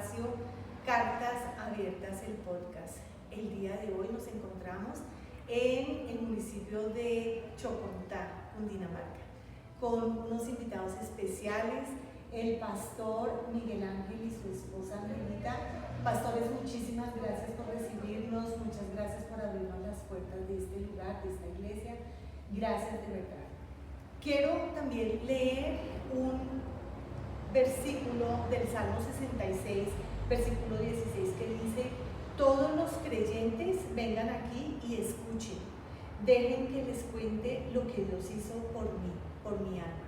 espacio Cartas Abiertas, el podcast. El día de hoy nos encontramos en el municipio de Chocontá, Cundinamarca, con unos invitados especiales, el pastor Miguel Ángel y su esposa Angelita. Pastores, muchísimas gracias por recibirnos, muchas gracias por abrirnos las puertas de este lugar, de esta iglesia. Gracias de verdad. Quiero también leer un versículo del Salmo 66, versículo 16, que dice: todos los creyentes vengan aquí y escuchen, dejen que les cuente lo que Dios hizo por mí, por mi alma.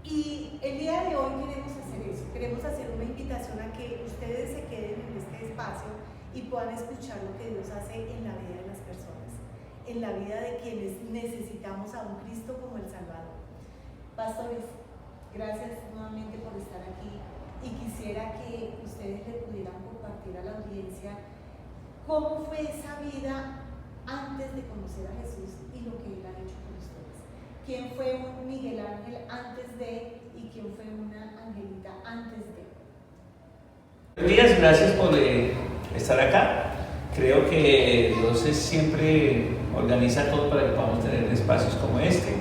Y el día de hoy queremos hacer eso, queremos hacer una invitación a que ustedes se queden en este espacio y puedan escuchar lo que Dios hace en la vida de las personas, en la vida de quienes necesitamos a un Cristo como el Salvador. Pastores, gracias nuevamente por estar aquí y quisiera que ustedes le pudieran compartir a la audiencia cómo fue esa vida antes de conocer a Jesús y lo que Él ha hecho por ustedes. ¿Quién fue un Miguel Ángel antes de y quién fue una Angelita antes de? Buenos días, gracias por estar acá. Creo que Dios siempre organiza todo para que podamos tener espacios como este.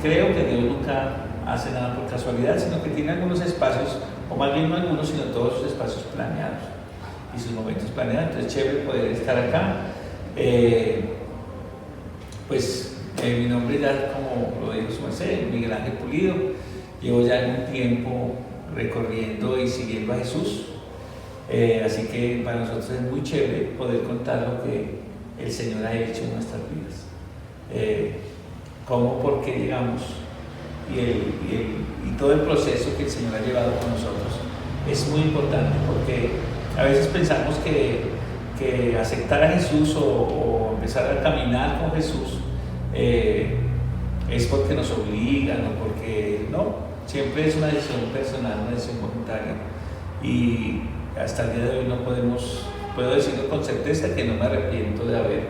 Creo que Dios nunca hace nada por casualidad, sino que tiene algunos espacios, o más bien no algunos, sino todos sus espacios planeados y sus momentos planeados. Entonces, chévere poder estar acá. Mi nombre ya, como lo dijo su merced, Miguel Ángel Pulido. Llevo ya algún tiempo recorriendo y siguiendo a Jesús. Así que para nosotros es muy chévere poder contar lo que el Señor ha hecho en nuestras vidas. Cómo, por qué llegamos y todo el proceso que el Señor ha llevado con nosotros es muy importante, porque a veces pensamos que aceptar a Jesús o empezar a caminar con Jesús es porque nos obligan o porque no, siempre es una decisión personal, una decisión voluntaria, y hasta el día de hoy no puedo decirlo con certeza que no me arrepiento de haber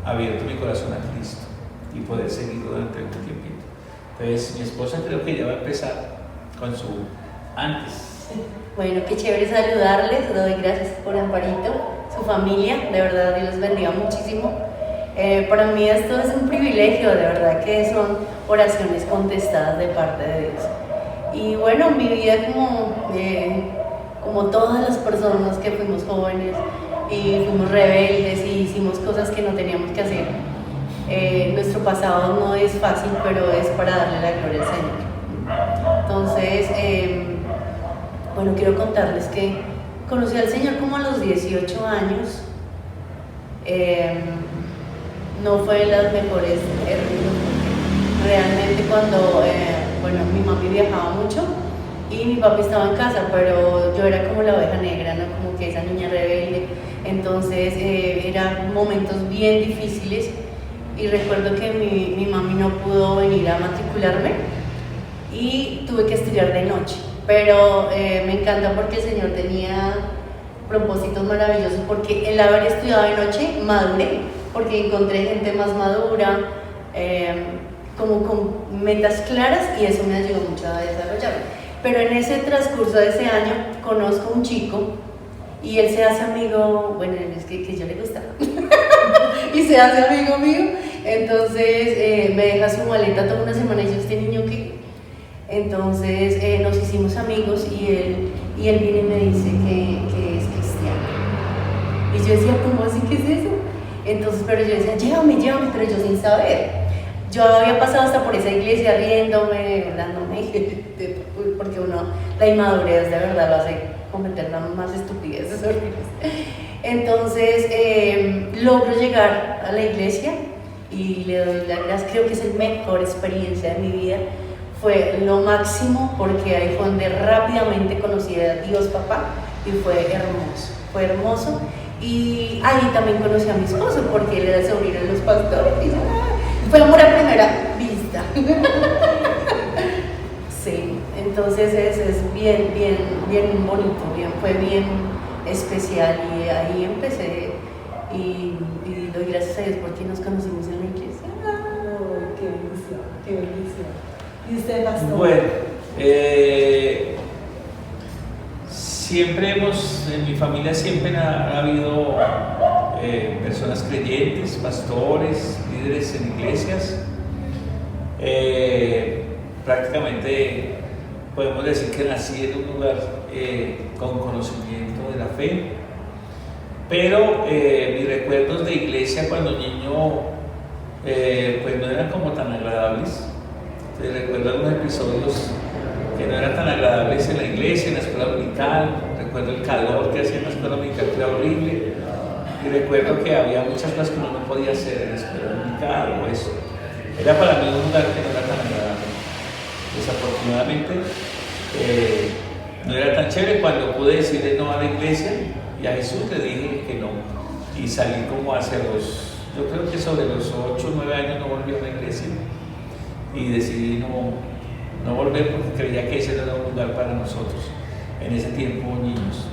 abierto mi corazón a Cristo y poder seguirlo durante un tiempito. Entonces mi esposa creo que ya va a empezar con su antes. Bueno, qué chévere saludarles, doy gracias por Amparito, su familia, de verdad Dios los bendiga muchísimo. Para mí esto es un privilegio, de verdad que son oraciones contestadas de parte de Dios. Y bueno, mi vida como todas las personas que fuimos jóvenes y fuimos rebeldes y hicimos cosas que no teníamos que hacer. Nuestro pasado no es fácil, pero es para darle la gloria al Señor. Entonces, quiero contarles que conocí al Señor como a los 18 años. No fue las mejores realmente cuando, mi mami viajaba mucho y mi papi estaba en casa, pero yo era como la oveja negra, ¿no? Como que esa niña rebelde. Entonces, eran momentos bien difíciles. Y recuerdo que mi mami no pudo venir a matricularme y tuve que estudiar de noche. Pero me encanta porque el Señor tenía propósitos maravillosos, porque el haber estudiado de noche maduré, porque encontré gente más madura, como con metas claras, y eso me ayudó mucho a desarrollarme. Pero en ese transcurso de ese año conozco a un chico y él se hace amigo, es que yo le gustaba. Y se hace amigo mío, entonces me deja su maleta toda una semana y yo, ¿este niño qué? Entonces nos hicimos amigos y él viene y me dice que es cristiano. Y yo decía, ¿cómo así? ¿Qué es eso? Entonces, pero yo decía, llévame, pero yo sin saber. Yo había pasado hasta por esa iglesia riéndome, dándome, porque la inmadurez de verdad lo hace cometer más estupideces horribles. Entonces logro llegar a la iglesia y le doy las gracias. Creo que es la mejor experiencia de mi vida, fue lo máximo, porque ahí fue donde rápidamente conocí a Dios Papá y fue hermoso. Y ahí también conocí a mi esposo, porque él era el sobrino de los pastores y fue amor a primera vista. Sí, entonces es bien bonito, fue bien especial, y ahí empecé y doy gracias a Dios porque nos conocimos en la iglesia. ¡Oh, qué bendición! ¿Y usted, pastor? Bueno, en mi familia siempre ha habido personas creyentes, pastores, líderes en iglesias. Prácticamente podemos decir que nací en un lugar con conocimiento de la fe, pero mis recuerdos de iglesia cuando niño pues no eran como tan agradables. Recuerdo algunos episodios que no eran tan agradables en la iglesia, en la escuela dominical. Recuerdo el calor que hacía en la escuela dominical, que era horrible, y recuerdo que había muchas cosas que uno no podía hacer en la escuela dominical o eso. Era para mí un lugar que no era tan agradable. Desafortunadamente no era tan chévere. Cuando pude decirle no a la iglesia y a Jesús, le dije que no, y salí como hacia yo creo que sobre los 8 o 9 años no volví a la iglesia, y decidí no volver porque creía que ese no era un lugar para nosotros en ese tiempo, niños.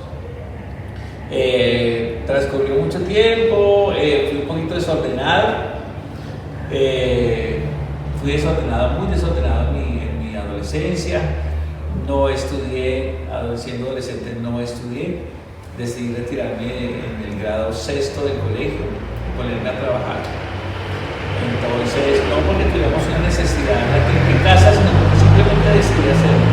Transcurrió mucho tiempo, fui un poquito desordenado, fui desordenado, muy desordenado en mi adolescencia. No estudié, siendo adolescente no estudié, decidí retirarme en el grado 6º del colegio y ponerme a trabajar. Entonces, no porque tuviéramos una necesidad en casa, sino porque simplemente decidí hacerlo.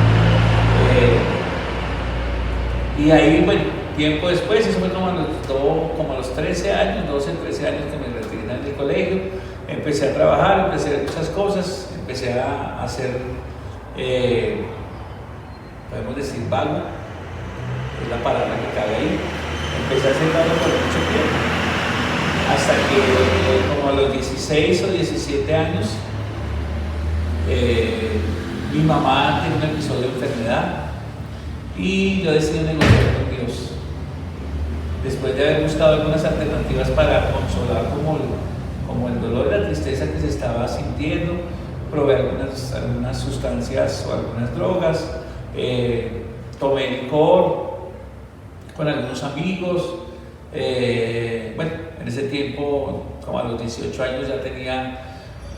Y ahí, bueno, tiempo después, eso fue como a los 13 años, 12, 13 años que me retiré del colegio, empecé a trabajar, empecé a hacer muchas cosas, empecé a hacer, podemos decir, vago, es la palabra que cabe ahí. Empecé a hacer vago por mucho tiempo, hasta que como a los 16 o 17 años, mi mamá tiene un episodio de enfermedad y yo decidí negociar con Dios. Después de haber buscado algunas alternativas para consolar como el dolor y la tristeza que se estaba sintiendo, probé algunas sustancias o algunas drogas, tomé licor con algunos amigos. Bueno, en ese tiempo, como a los 18 años, ya tenía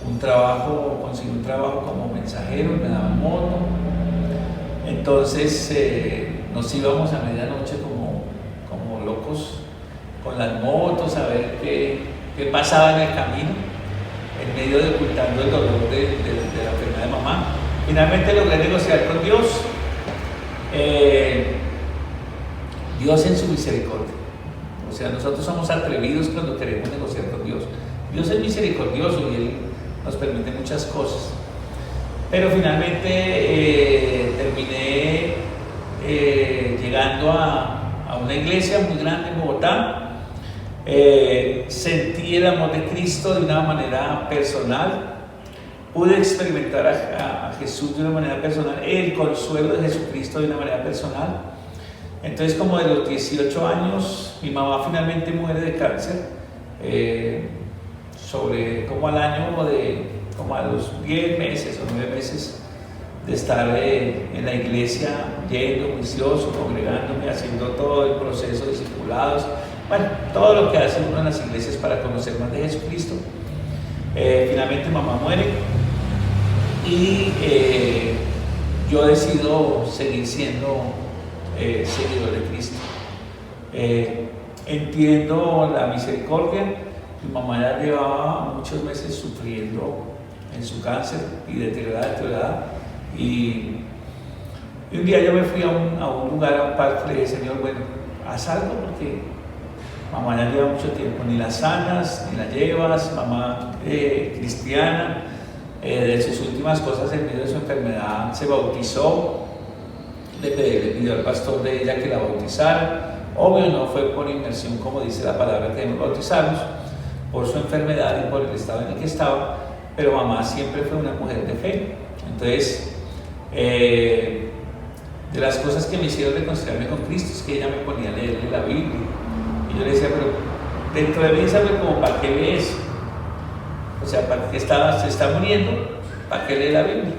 un trabajo, conseguí un trabajo como mensajero, me daban moto. Entonces nos íbamos a medianoche como locos con las motos a ver qué pasaba en el camino, en medio de ocultando el dolor de la enfermedad de mamá. Finalmente logré negociar con Dios, Dios en su misericordia. O sea, nosotros somos atrevidos cuando queremos negociar con Dios. Dios es misericordioso y Él nos permite muchas cosas. Pero finalmente terminé llegando a una iglesia muy grande en Bogotá. Sentí el amor de Cristo de una manera personal. Pude experimentar a Jesús de una manera personal, el consuelo de Jesucristo de una manera personal. Entonces, como de los 18 años, mi mamá finalmente muere de cáncer, como al año como a los 10 meses o 9 meses de estar en la iglesia, yendo, juicioso, congregándome, haciendo todo el proceso de discipulados, bueno, todo lo que hace uno en las iglesias para conocer más de Jesucristo. Finalmente mamá muere y yo decido seguir siendo seguidor de Cristo. Entiendo la misericordia. Mi mamá ya llevaba muchos meses sufriendo en su cáncer y deteriorada. Y un día yo me fui a un lugar, a un parque, le dije: Señor, bueno, haz algo porque mamá ya lleva mucho tiempo, ni la sanas, ni la llevas, mamá cristiana, de sus últimas cosas en medio de su enfermedad se bautizó, le pidió al pastor de ella que la bautizara. Obvio, no fue por inmersión como dice la palabra que debemos bautizarnos, por su enfermedad y por el estado en el que estaba, pero mamá siempre fue una mujer de fe. Entonces, de las cosas que me hicieron reconciliarme con Cristo es que ella me ponía a leerle la Biblia, y yo le decía: pero dentro de mí, ¿sabe como para qué lees? O sea, para que se está muriendo, ¿para qué lee la Biblia?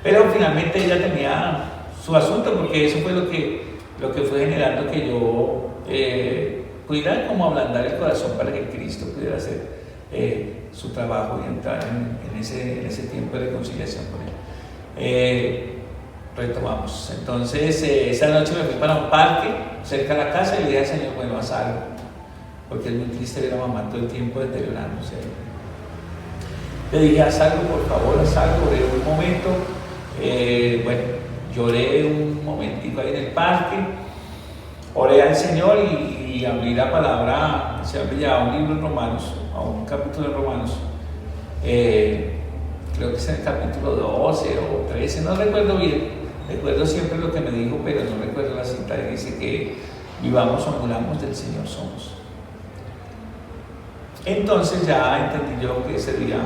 Pero finalmente ella tenía su asunto, porque eso fue lo que fue generando que yo pudiera como ablandar el corazón para que Cristo pudiera hacer su trabajo y entrar en ese tiempo de reconciliación con Él. retomamos. Entonces, esa noche me fui para un parque cerca de la casa y le dije al Señor, bueno, haz algo, porque es muy triste ver a mamá todo el tiempo deteriorándose. Le dije, haz algo, por favor, haz algo. Oré un momento, bueno, lloré un momentico ahí en el parque, oré al Señor y abrí la palabra, se abría a un libro en Romanos, a un capítulo de Romanos. Creo que es en el capítulo 12 o 13, no recuerdo bien. Recuerdo siempre lo que me dijo, pero no recuerdo la cita. Y dice que vivamos o muramos, del Señor somos. Entonces ya entendí yo que ese día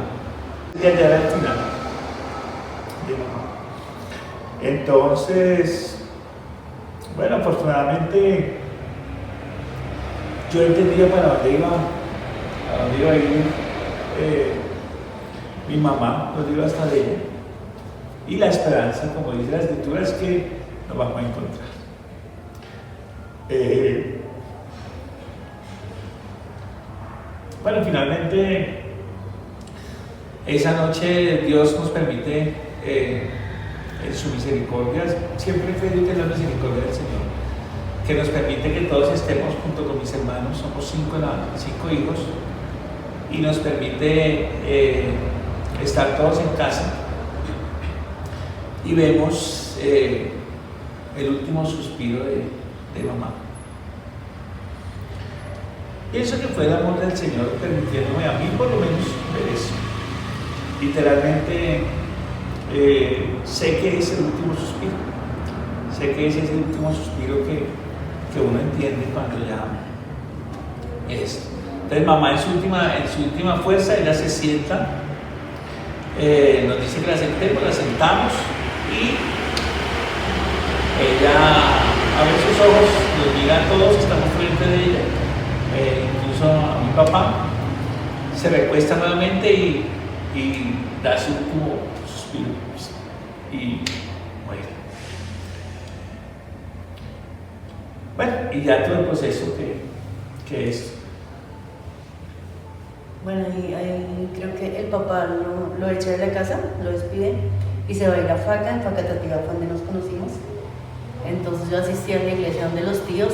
ya era el final de mamá. Entonces, bueno, afortunadamente yo entendía para dónde iba a ir mi mamá, dónde iba a estar ella. Y la esperanza, como dice la Escritura, es que nos vamos a encontrar. Bueno, finalmente, esa noche Dios nos permite, en su misericordia, siempre fe de la misericordia del Señor, que nos permite que todos estemos junto con mis hermanos, somos 5 hijos, y nos permite estar todos en casa. Y vemos el último suspiro de mamá. Pienso que fue el amor del Señor permitiéndome a mí por lo menos ver eso. Literalmente sé que es el último suspiro. Sé que ese es el último suspiro que uno entiende cuando ya es. Entonces mamá en su última fuerza, ella se sienta, nos dice que la sentemos, la sentamos. Y ella abre sus ojos, nos mira a todos, estamos frente de ella, incluso a mi papá, se recuesta nuevamente y da su último suspiro y muere. Bueno, y ya todo el proceso que es. Bueno, y ahí creo que el papá lo echa de la casa, lo despide y se va a ir a Faca. En Facatativá fue donde nos conocimos. Entonces yo asistí a la iglesia donde los tíos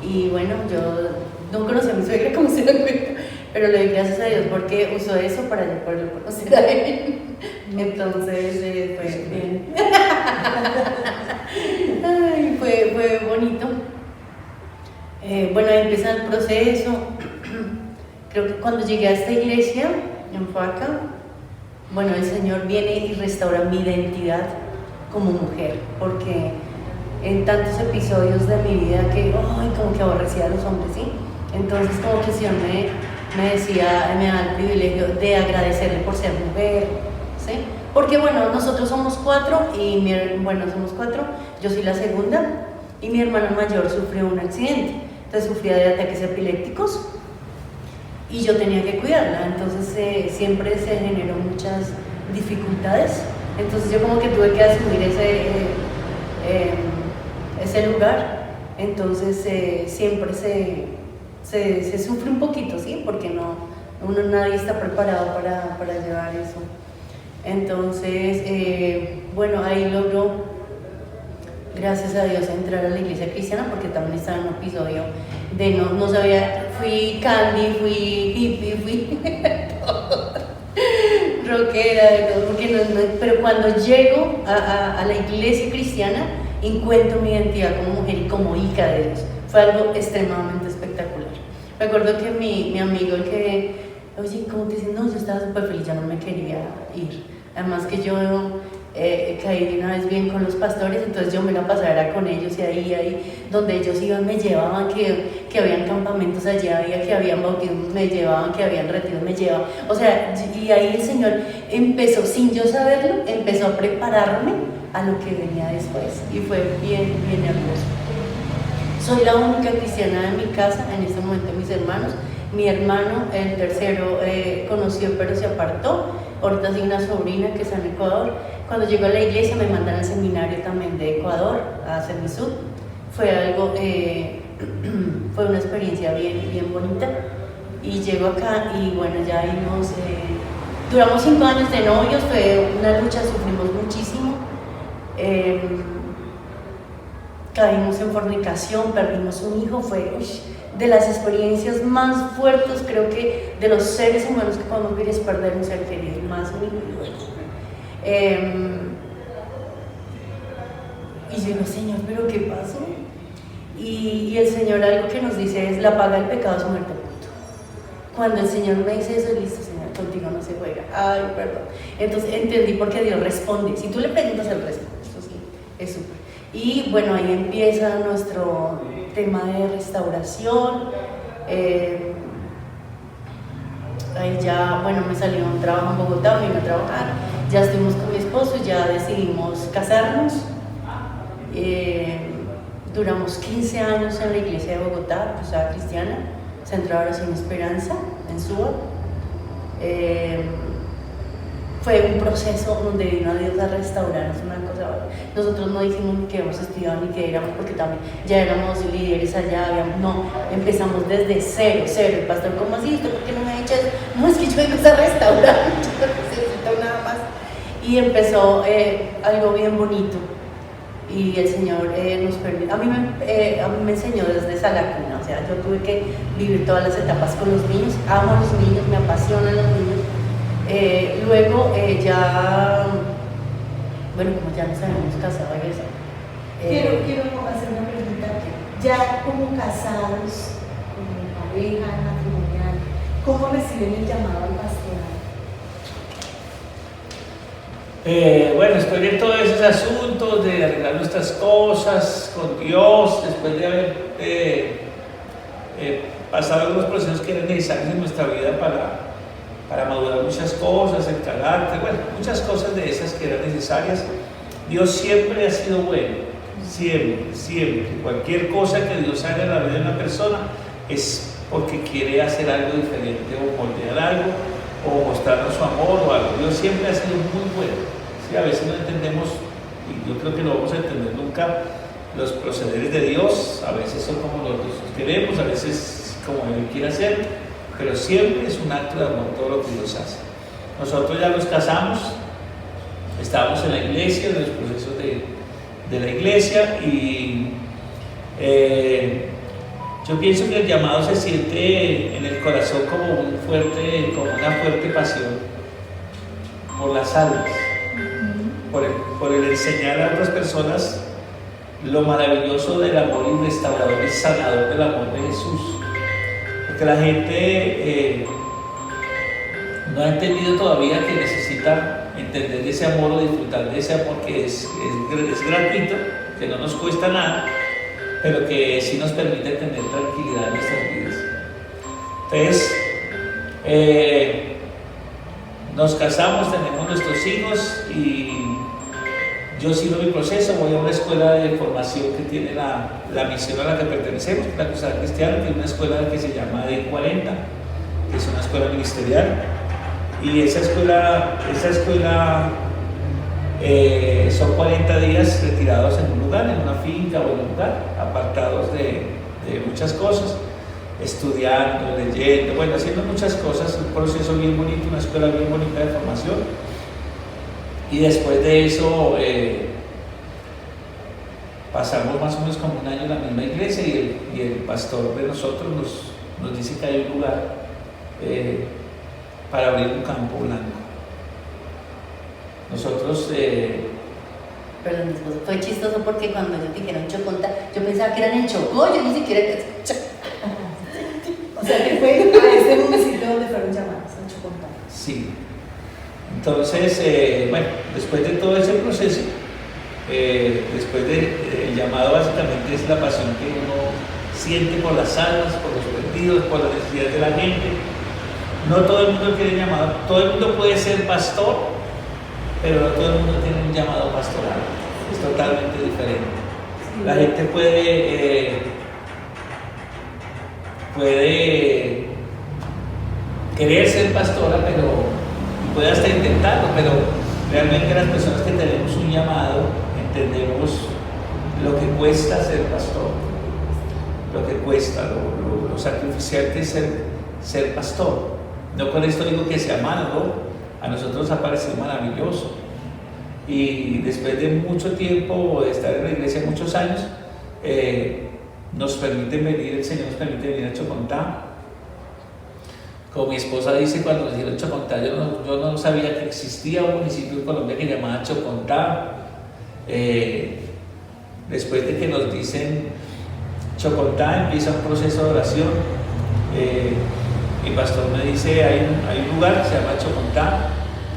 y bueno, yo no conocí a mi suegra, como se dan cuenta, pero le doy gracias a Dios porque usó eso para yo poder conocer a él. Entonces fue bien. Ay, fue bonito. Bueno, ahí empieza el proceso. Creo que cuando llegué a esta iglesia en Faca, bueno, el Señor viene y restaura mi identidad como mujer, porque en tantos episodios de mi vida que, como que aborrecía a los hombres, ¿sí? Entonces como que el Señor me decía, me da el privilegio de agradecerle por ser mujer, ¿sí? Porque bueno, nosotros somos 4 y somos 4, yo soy la segunda y mi hermana mayor sufrió un accidente, entonces sufría de ataques epilépticos y yo tenía que cuidarla, entonces siempre se generó muchas dificultades, entonces yo como que tuve que asumir ese lugar, entonces siempre se sufre un poquito, ¿sí? Porque nadie está preparado para llevar eso. Entonces, bueno, ahí logró, gracias a Dios, entrar a la iglesia cristiana, porque también estaba en un episodio de no sabía, fui candy, fui hippie, fui todo, rockera, de todo, porque pero cuando llego a la iglesia cristiana, encuentro mi identidad como mujer y como hija de Dios. Fue algo extremadamente espectacular. Recuerdo que mi amigo, el que, oye, ¿cómo te dicen? No, yo estaba súper feliz, ya no me quería ir. Además que yo caí de una vez bien con los pastores, entonces yo me la pasaba con ellos y ahí donde ellos iban me llevaban, que habían campamentos allá, que habían bautismos, me llevaban, que habían retiros, me llevaban. O sea, y ahí el Señor empezó, sin yo saberlo, empezó a prepararme a lo que venía después y fue bien, bien hermoso. Soy la única cristiana de mi casa, en este momento mis hermanos. Mi hermano, el tercero, conoció pero se apartó. Ahorita hay una sobrina que está en Ecuador. Cuando llegó a la iglesia me mandan al seminario también de Ecuador, a Semisud. Fue algo, fue una experiencia bien, bien bonita. Y llego acá y bueno, ya ahí duramos 5 años de novios, fue una lucha, sufrimos muchísimo. caímos en fornicación, perdimos un hijo, fue de las experiencias más fuertes, creo que de los seres humanos que podemos vivir es perder un ser querido, más un hijo. Y yo digo, Señor, ¿pero qué pasó? Y el Señor algo que nos dice es, la paga del pecado es muerte. Cuando el Señor me dice eso, listo, Señor, contigo no se juega. Ay, perdón. Entonces entendí por qué Dios responde. Si tú le preguntas, Él responde. Eso sí, es súper. Y bueno, ahí empieza nuestro tema de restauración. Ahí ya, bueno, me salió un trabajo en Bogotá, vine a trabajar. Ya estuvimos con mi esposo, ya decidimos casarnos. Duramos 15 años en la iglesia de Bogotá, Cruzada Cristiana, Centro de Oración Esperanza, en Suba. Fue un proceso donde vino a Dios a restaurarnos una cosa. Nosotros no dijimos ni que hemos estudiado ni que éramos, porque también ya éramos líderes allá, no, empezamos desde cero. El pastor, ¿cómo así? ¿Usted por qué no me ha dicho eso? No, es que yo empecé a restaurar, yo no necesito nada más. Y empezó algo bien bonito. Y el Señor nos permitió, a mí me enseñó desde esa lacuna, o sea, yo tuve que vivir todas las etapas con los niños, amo a los niños, me apasionan los niños. Luego ya, bueno, como ya nos habíamos casado y eso. Quiero hacer una pregunta. Ya como casados, como pareja matrimonial, ¿cómo reciben el llamado al pastoral? Bueno, después de todos esos asuntos, de arreglar nuestras cosas con Dios, después de haber pasado algunos procesos que eran necesarios en nuestra vida para madurar muchas cosas, el carácter, bueno, muchas cosas de esas que eran necesarias, Dios siempre ha sido bueno, siempre. Cualquier cosa que Dios haga en la vida de una persona es porque quiere hacer algo diferente o moldear algo o mostrarnos su amor o algo. Dios siempre ha sido muy bueno. Sí, a veces no entendemos, y yo creo que no vamos a entender nunca, los procederes de Dios. A veces son como nosotros queremos, a veces como Él quiere hacer, pero siempre es un acto de amor todo lo que Dios hace. Nosotros ya nos casamos, estábamos en la iglesia, en los procesos de la iglesia, y yo pienso que el llamado se siente en el corazón como una fuerte pasión por las almas, por el enseñar a otras personas lo maravilloso del amor y restaurador y sanador del amor de Jesús. Porque la gente no ha entendido todavía que necesita entender ese amor o disfrutar de ese amor que es gratuito, que no nos cuesta nada, pero que sí nos permite tener tranquilidad en nuestras vidas. Entonces, nos casamos, tenemos nuestros hijos y yo sigo mi proceso, voy a una escuela de formación que tiene la misión a la que pertenecemos, la Cruzada Cristiana, tiene una escuela que se llama D40, que es una escuela ministerial, y esa escuela son 40 días retirados en un lugar, en una finca o en un lugar, apartados de muchas cosas, estudiando, leyendo, bueno, haciendo muchas cosas, un proceso bien bonito, una escuela bien bonita de formación. Y después de eso pasamos más o menos como un año en la misma iglesia y el pastor de nosotros nos dice que hay un lugar para abrir un campo blanco. Nosotros... Perdón, fue chistoso porque cuando ellos dijeron Choconta, yo pensaba que eran en Chocó, yo ni siquiera... O sea, que fue a este municipio donde fueron llamados, a Choconta. Sí. Entonces, bueno, después de todo ese proceso, después del llamado básicamente es la pasión que uno siente por las almas, por los perdidos, por las necesidades de la gente. No todo el mundo tiene llamado, todo el mundo puede ser pastor, pero no todo el mundo tiene un llamado pastoral, es totalmente diferente. La gente puede querer ser pastora, puede hasta intentarlo, pero realmente las personas que tenemos un llamado entendemos lo que cuesta ser pastor, lo que cuesta, lo sacrificial que es ser pastor. No con esto digo que sea malo, ¿no? A nosotros nos ha parecido maravilloso, y después de mucho tiempo de estar en la iglesia, muchos años, nos permiten venir, el Señor nos permite venir a Chocontá. Como mi esposa dice, cuando nos dijeron Chocontá, yo no sabía que existía un municipio en Colombia que llamaba Chocontá. Después de que nos dicen Chocontá, empieza un proceso de oración. Mi pastor me dice, hay un lugar que se llama Chocontá,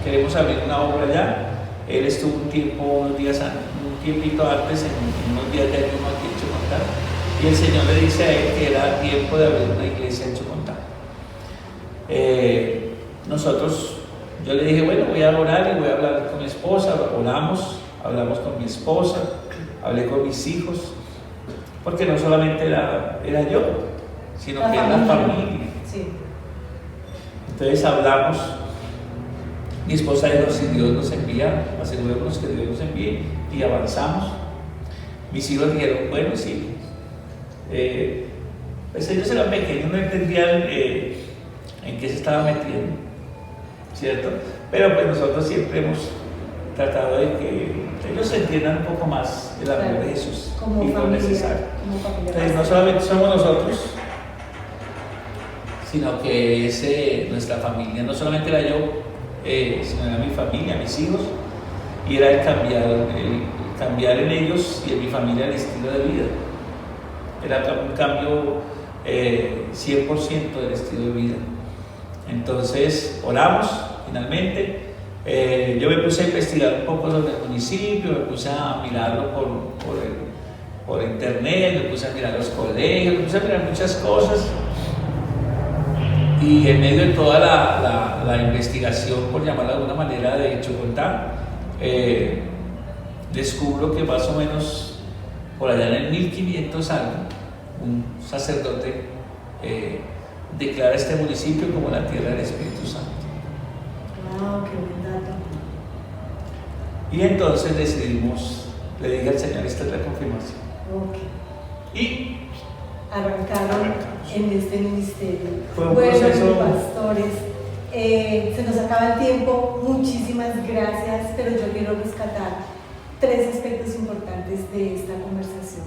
queremos abrir una obra allá. Él estuvo un tiempito antes, en unos días de ayuno aquí en Chocontá, y el Señor le dice a él que era tiempo de abrir una iglesia en Chocontá. Yo le dije, bueno, voy a orar y voy a hablar con mi esposa. Hablamos con mi esposa, hablé con mis hijos, porque no solamente era yo, sino que era la familia. Sí. Entonces hablamos, mi esposa dijo, si Dios nos envía, asegurémonos que Dios nos envíe, y avanzamos. Mis hijos dijeron, bueno, sí. Pues ellos eran pequeños, no entendían en qué se estaba metiendo, ¿cierto? Pero pues nosotros siempre hemos tratado de que ellos entiendan un poco más el amor de Jesús como y lo familia, necesario. Entonces no familia. solamente somos nosotros, sino que es nuestra familia. No solamente era yo, sino era mi familia, mis hijos, y era el cambiar en ellos y en mi familia el estilo de vida. Era un cambio 100% del estilo de vida. Entonces oramos finalmente. Yo me puse a investigar un poco sobre el municipio, me puse a mirarlo por internet, me puse a mirar los colegios, me puse a mirar muchas cosas. Y en medio de toda la investigación, por llamarla de alguna manera, de Chocontá, descubro que más o menos por allá en el 1500 algo, un sacerdote declara este municipio como la tierra del Espíritu Santo. Wow, qué buen dato. Y entonces decidimos, le dije al Señor, esta es la confirmación. Ok. Y Arrancaron en este ministerio. Fue un bueno, proceso. pastores, se nos acaba el tiempo. Muchísimas gracias, pero yo quiero rescatar 3 aspectos importantes de esta conversación.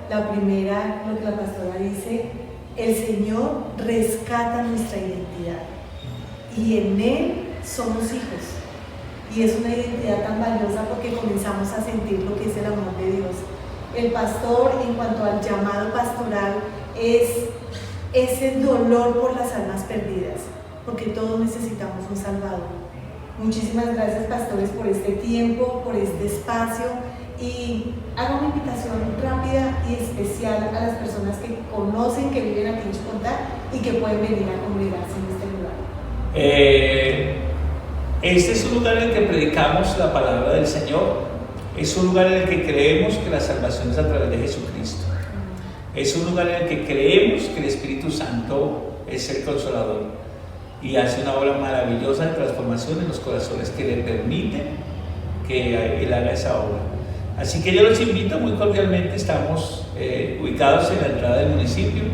La primera, lo que la pastora dice, el Señor rescata nuestra identidad y en Él somos hijos. Y es una identidad tan valiosa porque comenzamos a sentir lo que es el amor de Dios. El pastor, en cuanto al llamado pastoral, es ese dolor por las almas perdidas, porque todos necesitamos un Salvador. Muchísimas gracias, pastores, por este tiempo, por este espacio, y hago una invitación rápida y especial a las personas que conocen, que viven aquí en Chocontá y que pueden venir a congregarse en este lugar. Este es un lugar en el que predicamos la palabra del Señor. Es un lugar en el que creemos que la salvación es a través de Jesucristo. Es un lugar en el que creemos que el Espíritu Santo es el Consolador y hace una obra maravillosa de transformación en los corazones que le permiten que Él haga esa obra. Así que yo los invito muy cordialmente. Estamos ubicados en la entrada del municipio,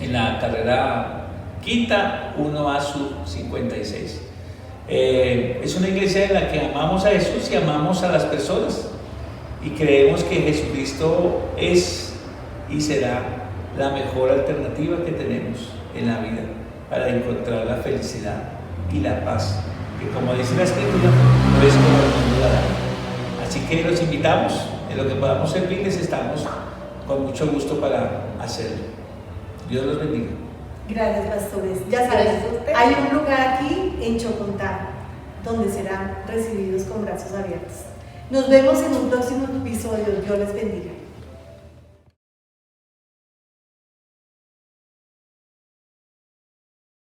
en la carrera quinta, 1A Sur 56. Es una iglesia en la que amamos a Jesús y amamos a las personas y creemos que Jesucristo es y será la mejor alternativa que tenemos en la vida para encontrar la felicidad y la paz, que como dice la Escritura, no es como el mundo la da. Así que los invitamos, en lo que podamos servirles estamos con mucho gusto para hacerlo. Dios los bendiga. Gracias, pastores. Ya sabes, hay un lugar aquí en Chocontá donde serán recibidos con brazos abiertos. Nos vemos en un próximo